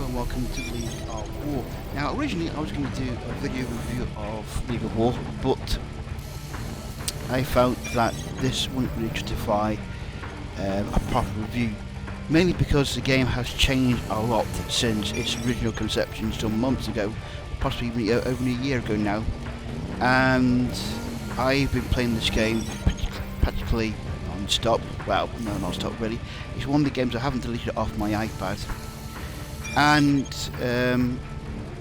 Hello and welcome to League of War. Now originally I was going to do a video review of League of War, but I felt that this wouldn't really justify a proper review, mainly because the game has changed a lot since its original conception some months ago, possibly even over a year ago now, and I've been playing this game practically non-stop. Well, no, non-stop really. It's one of the games I haven't deleted off my iPad, and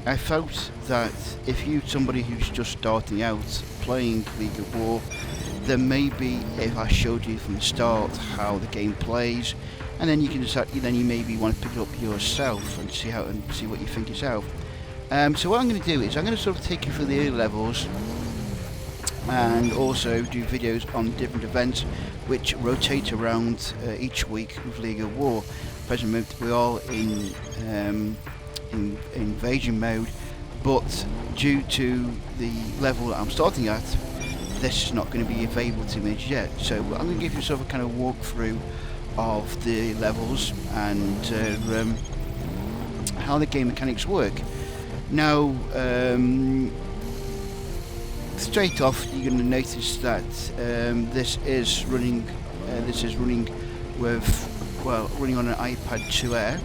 I felt that if you're somebody who's just starting out playing League of War, then maybe if I showed you from the start how the game plays, and then you can decide, then you maybe want to pick it up yourself and see what you think yourself. So what I'm going to do is I'm going to sort of take you through the early levels, and also do videos on different events which rotate around each week with League of War. Present moment we are in invasion mode, but due to the level that I'm starting at, this is not going to be available to me yet. So I'm going to give you sort of a kind of walkthrough of the levels and how the game mechanics work. Now, straight off, you're going to notice that this is running on an iPad 2 Air.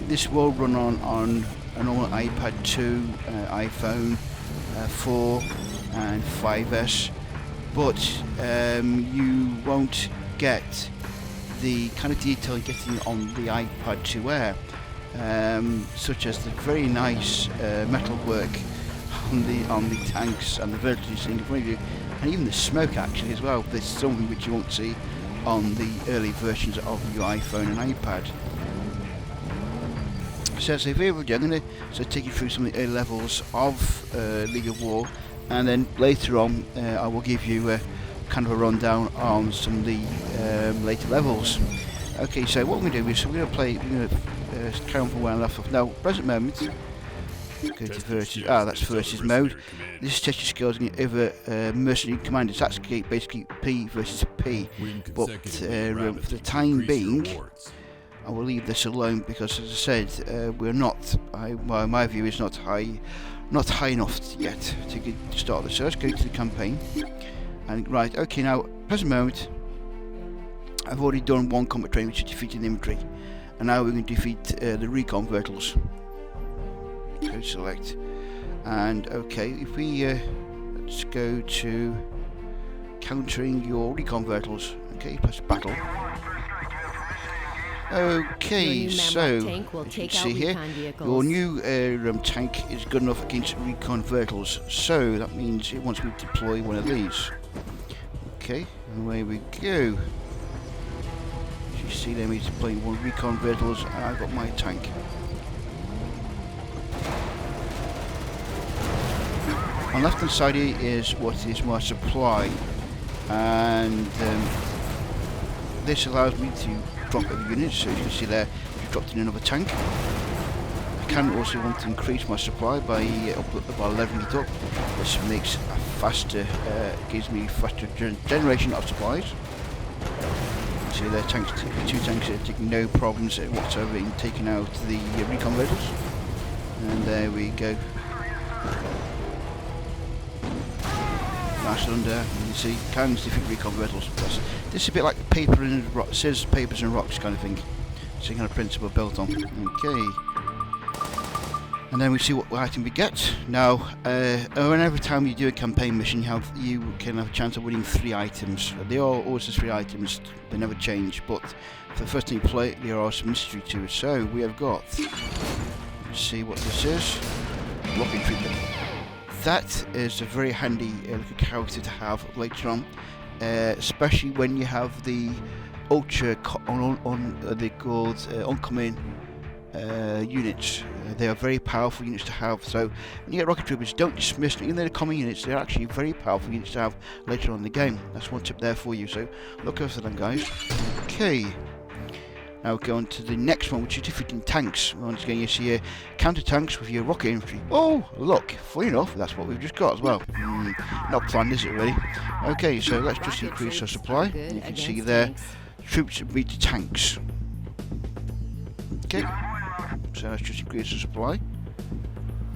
This will run on a normal iPad 2, iPhone 4 and 5S, but you won't get the kind of detail you're getting on the iPad 2 Air, such as the very nice metalwork on the tanks and the vertical you see in front of you, and even the smoke actually as well. There's something which you won't see on the early versions of your iPhone and iPad. So here we go. I'm going to take you through some of the early levels of League of War, and then later on I will give you kind of a rundown on some of the later levels. Okay, so what we're going to do is we're going to carry on from where I left off. Now, present moment. Go to versus. That's versus mode. This is test your skills and your other mercenary commanders. That's basically P versus P. But for the time being, I will leave this alone because, as I said, we're not. My view is not high enough yet to start this. So let's go to the campaign. And right, okay. Now, present moment. I've already done one combat training, which is defeating the infantry, and now we're going to defeat the recon vertals. Go select, and okay, if we let's go to countering your recon vertals. Okay, press battle. Okay, so as you can see here, your new tank is good enough against recon vertals, so that means it wants me to deploy one of these. Okay, away we go. As you see there, he's deploying one recon vertals, and I've got my tank. On the left hand side here is what is my supply, and this allows me to drop every unit. So as you can see there, I've dropped in another tank. I can also want to increase my supply by leveling it up. This makes a faster, gives me faster generation of supplies. See there, two tanks are taking no problems whatsoever in taking out the recon vertals. And there we go. Nice under, you see, cannons defeat recon vertals. This is a bit like scissors, papers and rocks kind of thing. Same kind of principle built on. Okay. And then we see what item we get. Now, every time you do a campaign mission, you can have a chance of winning 3 items. They are always the 3 items, they never change, but for the first time you play, there are some mystery to it. So, we have got, let's see what this is, rocket trooper. That is a very handy little character to have later on, especially when you have the ultra they're called oncoming units. They are very powerful units to have. So when you get rocket troopers, don't dismiss them. Even though they're common units, they're actually very powerful units to have later on in the game. That's one tip there for you. So look out for them, guys. Okay. Now go on to the next one, which is defeating tanks. Once again, you see counter tanks with your rocket infantry. Oh, look, funny enough, that's what we've just got as well. Not planned, is it really? Okay, so let's just increase our supply. You can see there, troops beat tanks. Okay, So let's just increase the supply.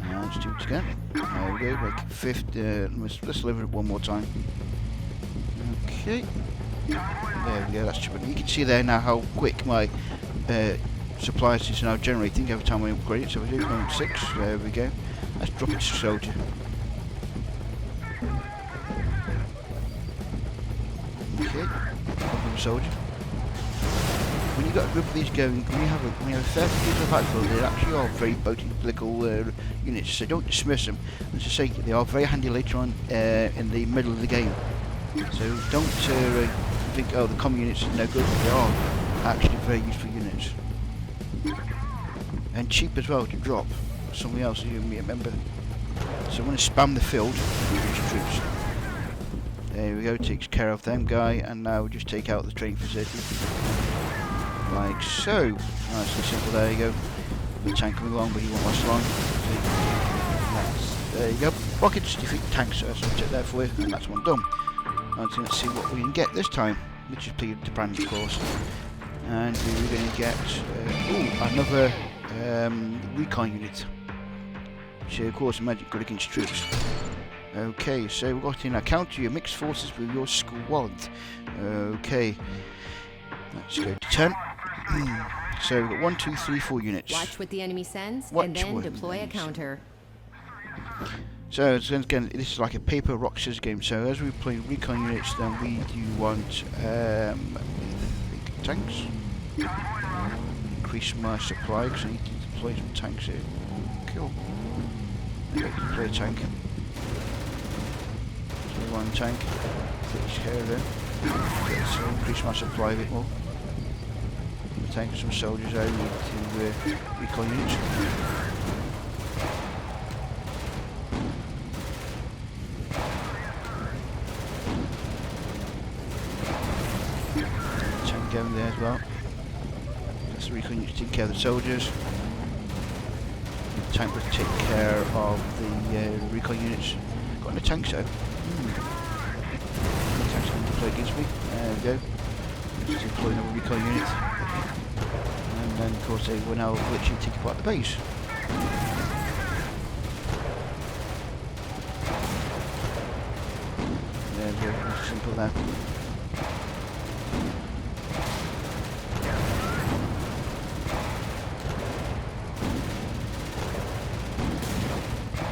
And let's do it again. There we go, like 50. Let's deliver it one more time. Okay. There we go, that's triple. You can see there now how quick my supplies is now generating every time I upgrade it. So we do 0.6. There we go. Let's drop it to soldier. Okay, drop it soldier. When you've got a group of these going, when you have a fair few of battlefield, they actually are very potent political units, so don't dismiss them. As I say, they are very handy later on in the middle of the game. So don't think, oh, the common units are no good. They are actually very useful units. And cheap as well to drop. Something else you may remember. So I'm going to spam the field with these troops. There we go, takes care of them guy, and now we'll just take out the training facility. Like so. Nice and simple, there you go. The tank coming along, but he won't last long. There you go. Rockets defeat tanks, so I'll take that for you, and that's one done. Let's see what we can get this time, which is pleaded to brand, of course. And we're going to get another recon unit. So of course, magic good against troops. Okay, so we've got in our counter your mixed forces with your squad. Okay, let's go to 10. So we've got 1, 2, 3, 4 units. Watch what the enemy sends, Watch and then what deploy a counter. So again, this is like a paper rock scissors game. So as we play recon units, then we do want big tanks. Increase my supply because I need to deploy some tanks here. Cool. Okay, deploy a tank. So one tank. Takes care of them. Okay, so increase my supply a bit more. Tank some soldiers out to recon units. Tank going there as well. That's the recon units taking care of the soldiers. The tank will take care of the recon units. Got any tanks out? The tanks going to deploy against me. There we go. Let's deploy another recon unit. And then of course they will now literally take apart the base. There we go, that's simple there.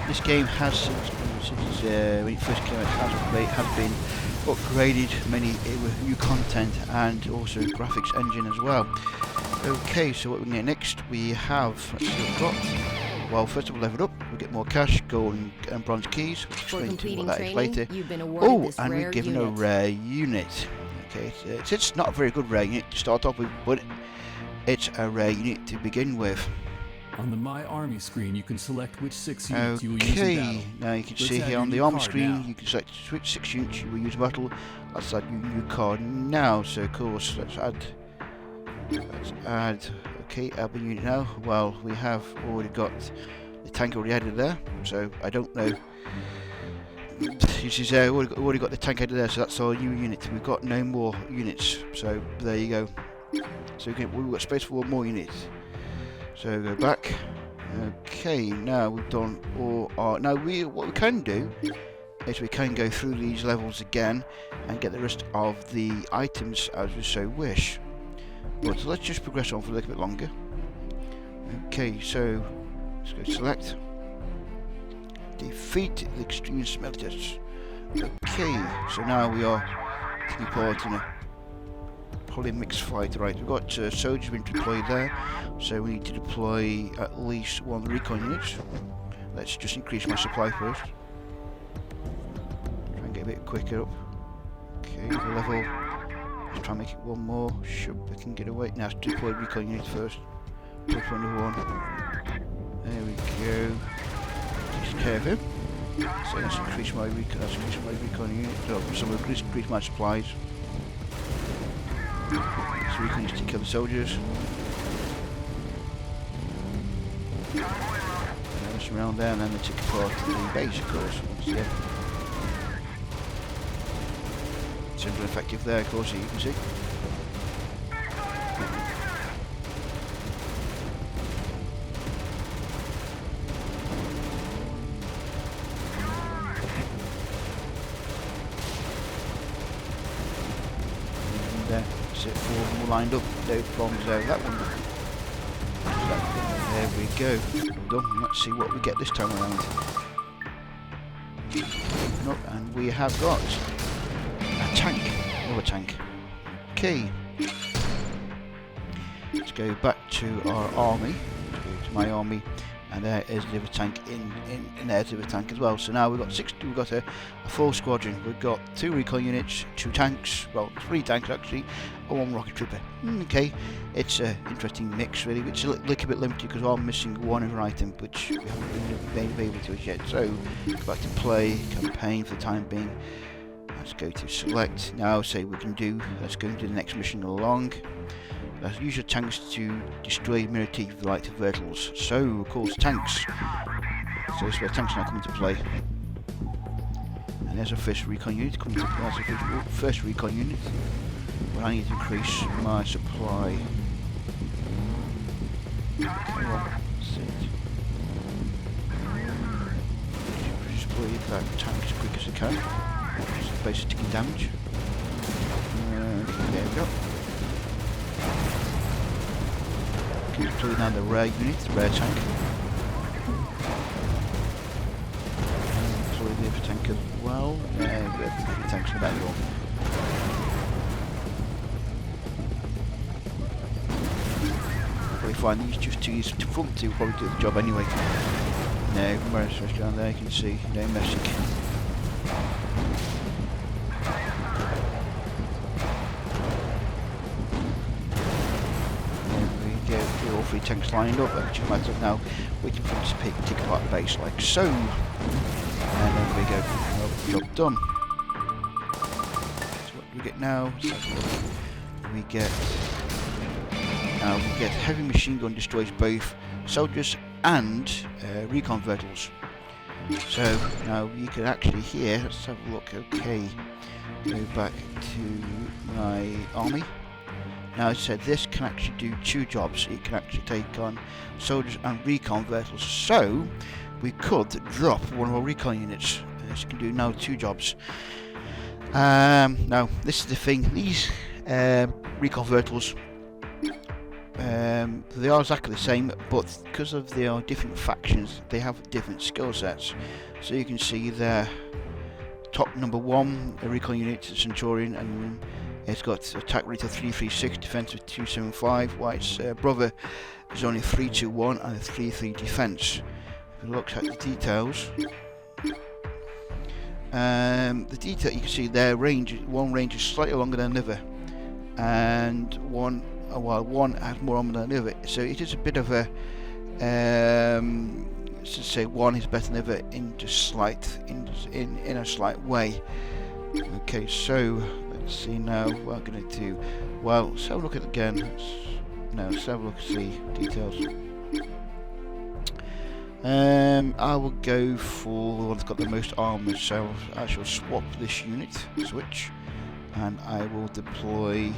This game has since when it first came out has been upgraded many with new content and also graphics engine as well. Okay, so what we're going to get next, we have, let's see what we've got. Well, first of all, level up, we'll get more cash, gold and bronze keys. For completing what that is training, later. you've been awarded this and rare we're given unit. a rare unit. Okay, it's not a very good rare unit to start off with, but it's a rare unit to begin with. On the My Army screen, you can select which 6 units you will use in Okay, battle. now you can Let's see add here your on the new army card screen, now. you can select which 6 units you will use in battle. Let's add your new card now. So of course, let's add. Okay, add the unit now. Well, we have already got the tank already added there, so I don't know. You see, already got the tank added there, so that's our new unit. We've got no more units, so there you go. So we've got space for one more unit. So go back. Okay, now we've done all our. Now what we can do is we can go through these levels again and get the rest of the items as we so wish. But let's just progress on for a little bit longer. Okay, so let's go select. Defeat the extreme smelters. Okay, so now we are taking part in a probably mixed fight. Right, we've got soldiers being deployed there, so we need to deploy at least one of the recon units. Let's just increase my supply first. Try and get a bit quicker up. Okay, the level. Let's try and make it one more. Sure, we can get away. Now, let's deploy recon units first. Deploy another one. There we go. Takes care of him. So let's increase my recon unit. So we'll increase my supplies. So we can just take care of the soldiers. And then just around there, and then they take apart the base, of course. Yeah. Simple and effective there, of course, you can see. there. That's it, 4 of them all lined up. No problems there. That one. There we go. Well done. Let's see what we get this time around. Open up, and we have got a tank. Another tank. Okay. Let's go back to our army. Let's go to my army. And there is the other tank in there's the other tank as well. So now we've got a full squadron. We've got 2 recon units, 2 tanks, well 3 tanks actually, and 1 rocket trooper. Okay, it's an interesting mix really, which is a little bit limited because I'm missing 1 other item which we haven't been made able to as yet. So go back to play, campaign for the time being. Let's go to select. Now say we can do, let's go into the next mission along. Let's use your tanks to destroy mirror teeth with light verticals. So, of course, tanks. So this is where tanks now come into play. And there's our first recon unit. That's our first recon unit. But I need to increase my supply. Come on, sit. Display that tank as quick as I can. Just basic taking damage. There we go. Deploy now the rare unit, the rare tank. Deploy the other tank as well. We have 3 tanks in that one. Probably find these just to use to front to probably do the job anyway. No, especially down there you can see, no messing. All 3 tanks lined up, which is a matter of now waiting for them to take apart the base like so. And there we go. Well, job done. So what do we get now? We get heavy machine gun destroys both soldiers and recon verticals. So now you can actually here, let's have a look. Okay, go back to my army. Now, as I said, this can actually do 2 jobs. It can actually take on soldiers and recon verticals. So, we could drop one of our recon units. This can do now 2 jobs. Now, this is the thing. These recon verticals, they are exactly the same, but because of their different factions, they have different skill sets. So you can see there, top number 1, a recon unit, Centurion, and it's got attack rate of 336, defense of 275, while its brother is only 321 and a 33 defense. If we look at the details, you can see their range. One range is slightly longer than another, and one has more armor than the other. So it is a bit of a, let's say one is better than the other in a slight way. Okay, so. Let's see now what I'm going to do. Well, let's have a look at it again. Let's have a look at the details. I will go for the one that's got the most armor, so I shall swap this unit, switch, and I will deploy.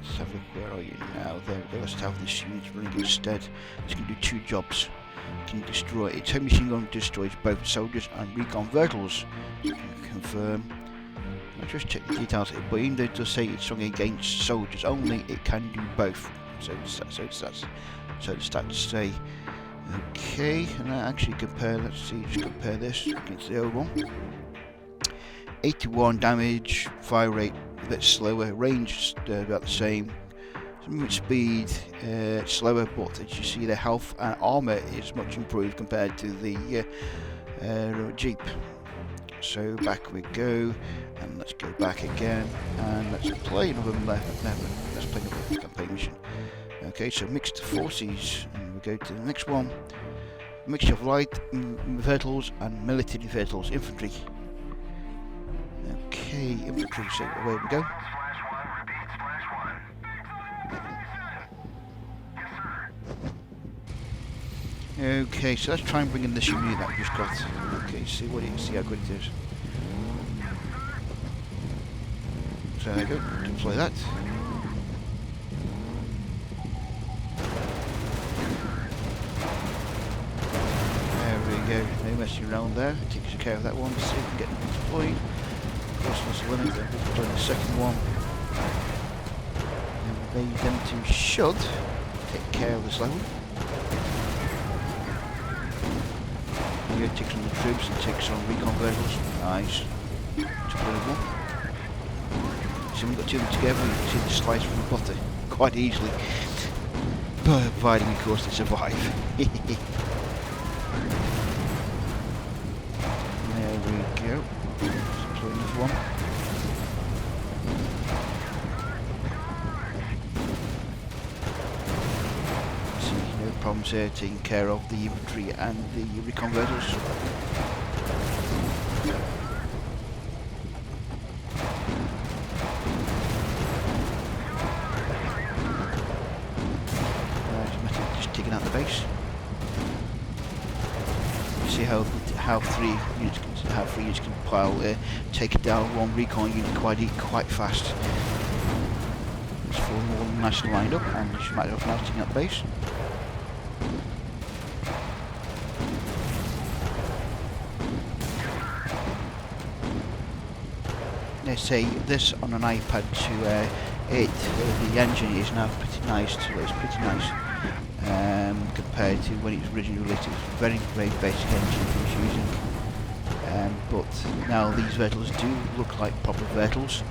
Let's have a look, where are you now? There we go, let's have this unit running instead. It's going to do 2 jobs. It can destroy, its heavy machine gun destroys both soldiers and recon verticals. So confirm. I'll just check the details, but even though it does say it's strong against soldiers only, it can do both. So the stats say. Okay, and I actually compare, let's see, just compare this against the other one. 81 damage, fire rate a bit slower, range about the same. Movement speed slower, but as you see, the health and armor is much improved compared to the Jeep. So back we go, and let's go back again, and let's play another let's play another campaign mission. Okay, so mixed forces, and we go to the next one. Mixture of light verticals and military verticals, infantry. Okay, infantry, so away we go. Okay, so let's try and bring in this unit that we just got. Okay, see how good it is. So there we go, deploy that. There we go, no messing around there. Takes care of that one. See if we can get them deployed. Of course, let's win it. We'll deploy the second one. them two should take care of this level. Here takes on the troops and takes on recon vehicles. Nice. Took rid of one. So we've got two of them together, you can see the slice from the butter quite easily. Providing of course they survive. There we go. Let's play another one. See, no problems here taking care of the infantry and the recon vehicles. Taking out the base. You see how three units can pile take down one recon unit quite fast. It's 4 more nice lined up, and it's a matter of now taking out the base. They say this on an iPad to the engine is now pretty nice. It's pretty nice. Compared to when it was originally released. It was a very, very basic engine it was using. But now these vehicles do look like proper vehicles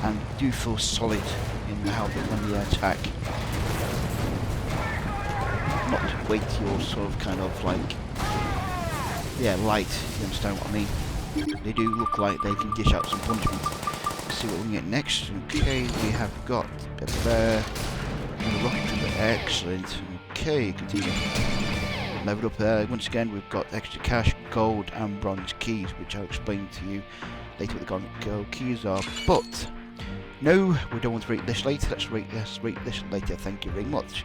and do feel solid in how when they attack. Not weighty or sort of kind of like, yeah, light, you understand what I mean. They do look like they can dish out some punishment. Let's see what we can get next. Okay, we have got a rocket trooper, excellent. Okay, continue. Level up there. Once again, we've got extra cash, gold, and bronze keys, which I'll explain to you later what the gold keys are. But no, we don't want to rate this later. Let's rate this later. Thank you very much.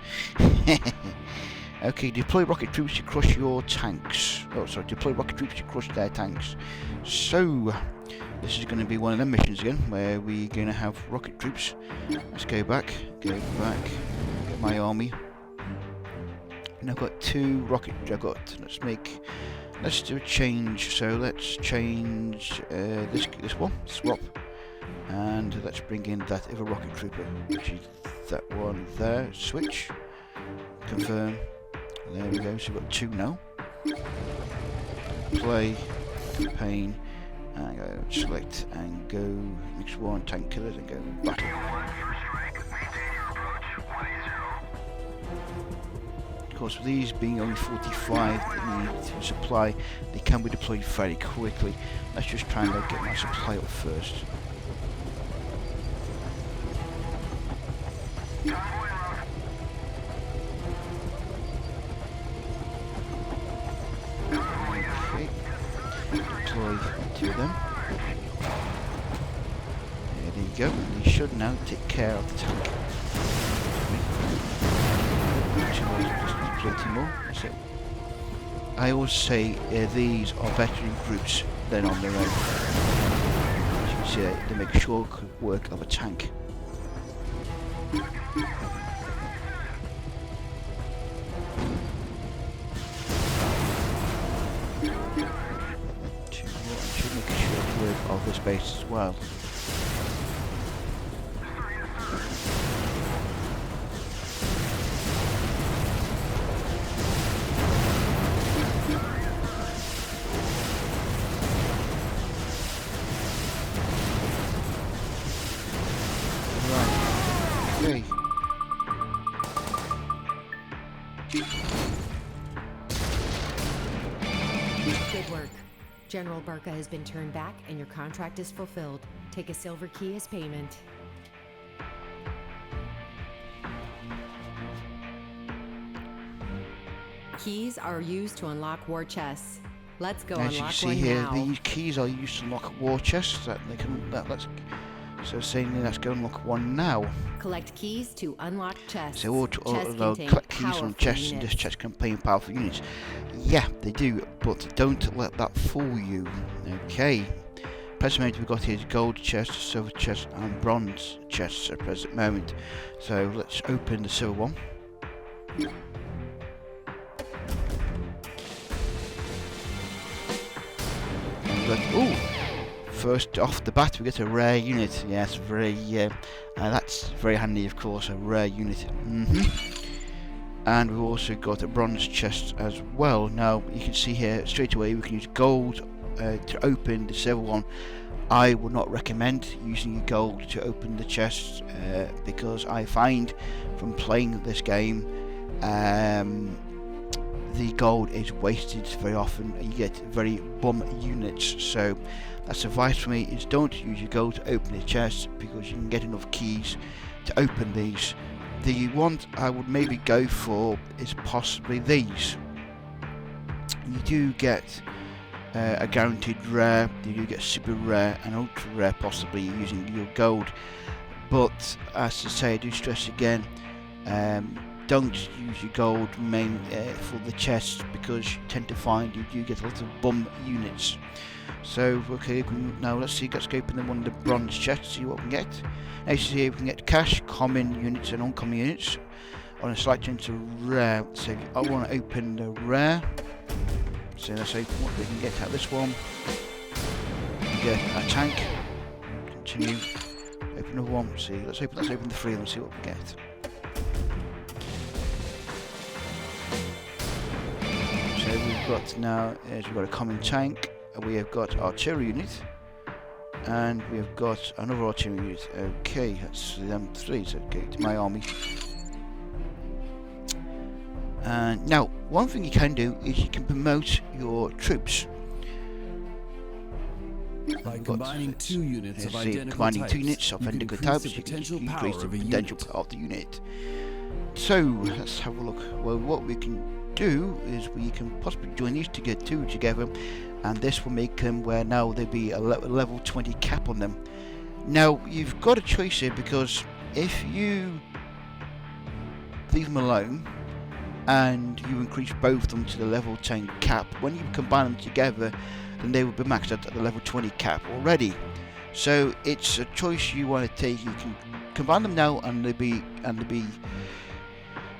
Okay, deploy rocket troops to crush your tanks. Oh, sorry, deploy rocket troops to crush their tanks. So this is going to be one of them missions again, where we're going to have rocket troops. Let's go back. Get my army. And I've got 2 rocket. Let's do a change. So let's change this one. Swap. And let's bring in that other rocket trooper, which is that one there. Switch. Confirm. There we go. So we've got 2 now. Play. Campaign. And go select and go next one. Tank killers and go battle. Of course, with these being only 45 that need to supply, they can be deployed very quickly. Let's just try and get my supply up first. Okay, deploy 2 of them. There you go. They should now take care of the tank. More. So I always say these are better in groups than on their own. As you can see, they make short work of a tank. 2 more. I should make a short work of this base as well. Okay. Good work. General Barca has been turned back and your contract is fulfilled. Take a silver key as payment. Keys are used to unlock war chests. Let's go As you unlock can one see here, now. these keys are used to unlock war chests. So saying let's go unlock one now. Collect keys to unlock chests. So Chests they'll contain collect keys from powerful chests, and this units. chest contain powerful units. Yeah, they do, but don't let that fool you. Okay. Present moment we've got here is gold chests, silver chests, and bronze chests at present moment. So let's open the silver one. first off the bat, we get a rare unit. Yes, that's very handy, of course, a rare unit. And we've also got a bronze chest as well. Now you can see here straight away we can use gold to open the silver one. I would not recommend using gold to open the chests because I find from playing this game the gold is wasted very often. You get very bum units, so that's advice for me, is don't use your gold to open the chests because you can get enough keys to open these. The one I would maybe go for is possibly these. You do get a guaranteed rare, you do get super rare and ultra rare possibly using your gold, but as I say, I do stress again, don't use your gold main for the chests because you tend to find you do get a lot of bum units. So okay, now let's go open one of the bronze chests, see what we can get. Now you see here we can get cash, common units and uncommon units on a select into rare. So I want to open the rare. So let's open what we can get out of this one. We get a tank. Continue. Open another one. See, let's open the three of them. See what we get. So we've got now we've got a common tank. We have got artillery unit, and we have got another artillery unit. Okay, that's them three. So okay, to my army. And now, one thing you can do is you can promote your troops. By combining two units of identical types, you can increase the potential of the unit. So let's have a look. Well, what we can do is we can possibly join these to get two together, and this will make them where now there'll be a level 20 cap on them. Now you've got a choice here, because if you leave them alone and you increase both of them to the level 10 cap, when you combine them together then they will be maxed out at the level 20 cap already. So it's a choice you want to take. You can combine them now and you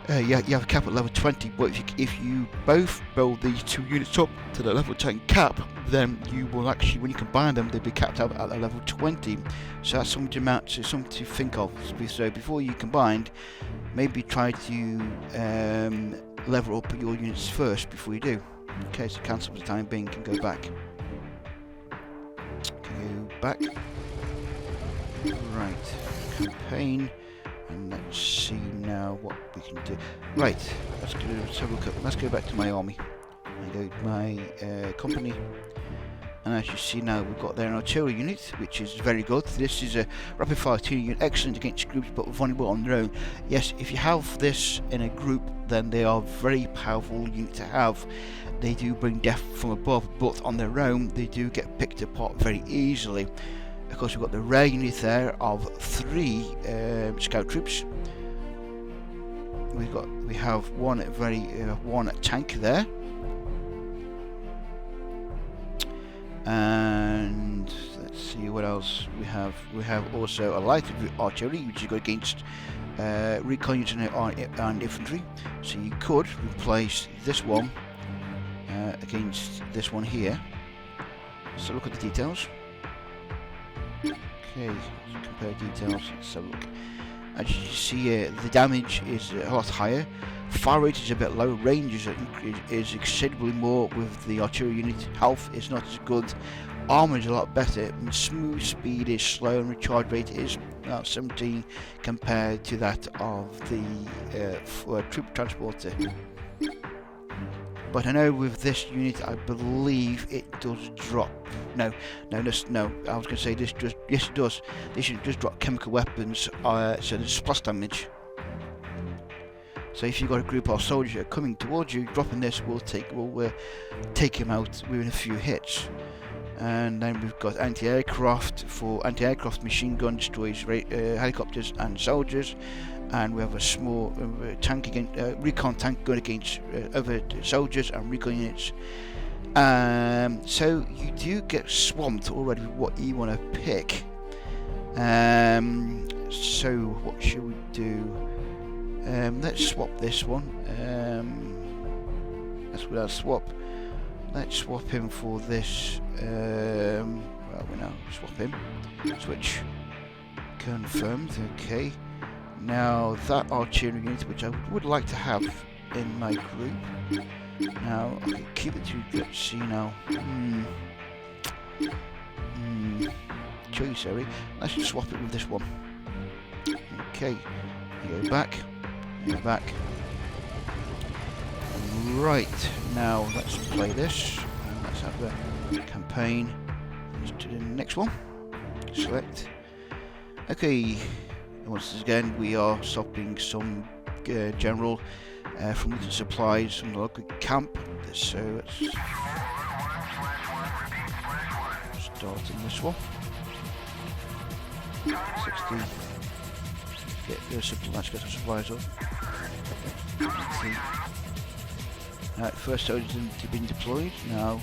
have a cap at level 20, but if you both build these two units up to the level 10 cap, then you will actually, when you combine them, they'll be capped out at the level 20. So that's something to think of. So before you combine, maybe try to level up your units first before you do. Okay, so cancel for the time being, can go back. Go back. Right, campaign. And let's see now what we can do. Right, let's have a look at. Let's go back to my army. I go to my company, and as you see now, we've got there an artillery unit, which is very good. This is a rapid fire artillery unit, excellent against groups, but vulnerable on their own. Yes, if you have this in a group, then they are very powerful unit to have. They do bring death from above, but on their own, they do get picked apart very easily. Of course, we've got the rare unit there of 3 scout troops. We have one tank there, and let's see what else we have. We have also a light artillery, which is good against recon units and infantry. So you could replace this one against this one here. So look at the details. Okay, let's compare details. Let's have a look. As you see, the damage is a lot higher. Fire rate is a bit low. Range is considerably more with the artillery unit. Health is not as good. Armor is a lot better. Smooth speed is slow, and recharge rate is about 17 compared to that of the troop transporter. But I know with this unit, I believe it does drop. No. I was going to say this does. Yes, it does. This unit does drop chemical weapons. So there's splash damage. So if you've got a group of soldiers that are coming towards you, dropping this will take him out within a few hits. And then we've got anti-aircraft. For anti-aircraft, machine gun destroys helicopters and soldiers. And we have a small tank recon tank going against other soldiers and recon units. So you do get swamped already with what you want to pick. So what should we do? Let's swap this one. Let's swap him for this. Well, we now swap him. Switch. Confirmed. Okay. Now that artillery unit, which I would like to have in my group. Now I can keep it to let's see now. Choice area. Let's just swap it with this one. Okay. You go back. Go back. Right. Now let's play this. And let's have the campaign. Let's do the next one. Select. Okay. Once again, we are stopping some general from the supplies from the local camp. So let's start in this one. 60. Let's get some supplies up. Right, first soldiers have been deployed. Now,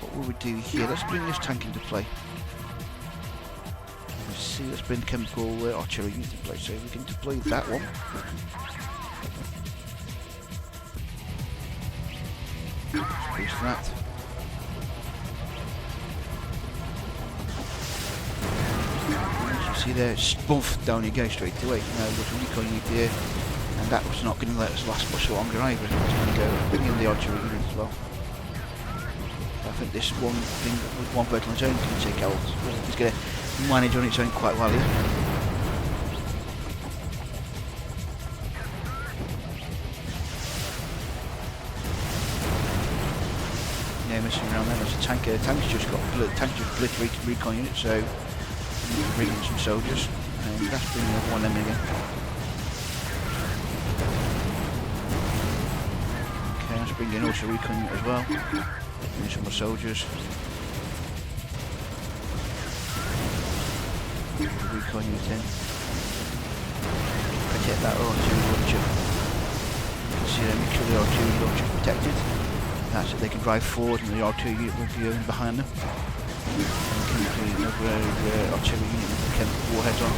what will we do here? Let's bring this tank into play. Let's bring the chemical artillery into play, so we can deploy that one. Boost that. As you see there, spoof, down you go straight away. Now we've got a recon unit here, and that was not going to let us last much longer either. It's going to go bring in the artillery unit as well. I think this one thing with one bird on its own can take out. It's going to manage on its own quite well here. Yeah, messing around there. There's a tank. Tank's just obliterated recon unit, so we need to bring in some soldiers, and that's bringing up one of them again. Okay, let's bring in also recon unit as well. Bring in some more soldiers. Recon unit in. Protect that artillery launcher. You can see there, make sure the artillery launcher is protected. That's it, they can drive forward and the artillery unit will be going behind them. And keep another artillery unit with the chemical warheads on.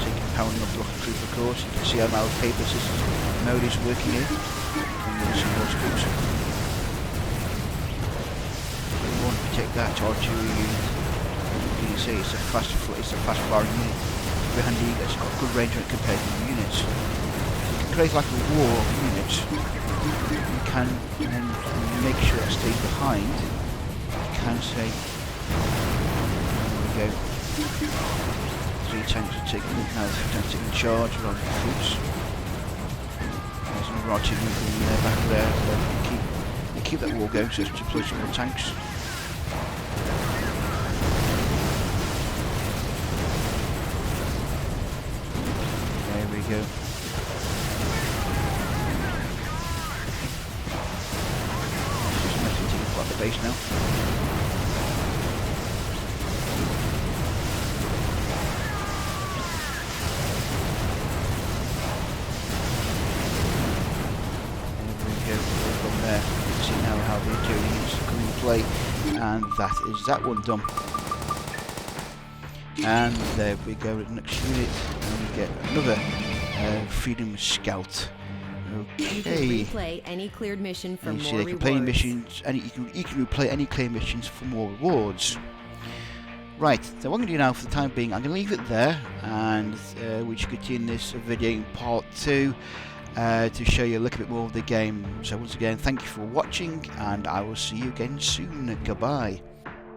Taking pounding up the rocket troop, of course. You can see how now paper system mode is working here. And some more troops. Protect that artillery unit. You can see it's a fast firing unit. Very handy, it's got good range on it compared to the units. You can create like a war of units. You can then make sure it stays behind. You can say, there we go. 3 tanks are taking charge of the troops. There's another artillery unit in there back there. So keep that war going, so it's deploy some more tanks. Go. Just messaging quite the base now. There we go, from there. You can see now how the artillery units are coming into play, and that is that one done. And there we go with the next unit, and we get another Freedom Scout. Okay. You can replay any cleared mission for more rewards. They can play missions, and you can replay any clear missions for more rewards. Right, so what I'm going to do now for the time being, I'm going to leave it there, and we should continue this video in part 2 to show you a little bit more of the game. So once again, thank you for watching, and I will see you again soon. Goodbye.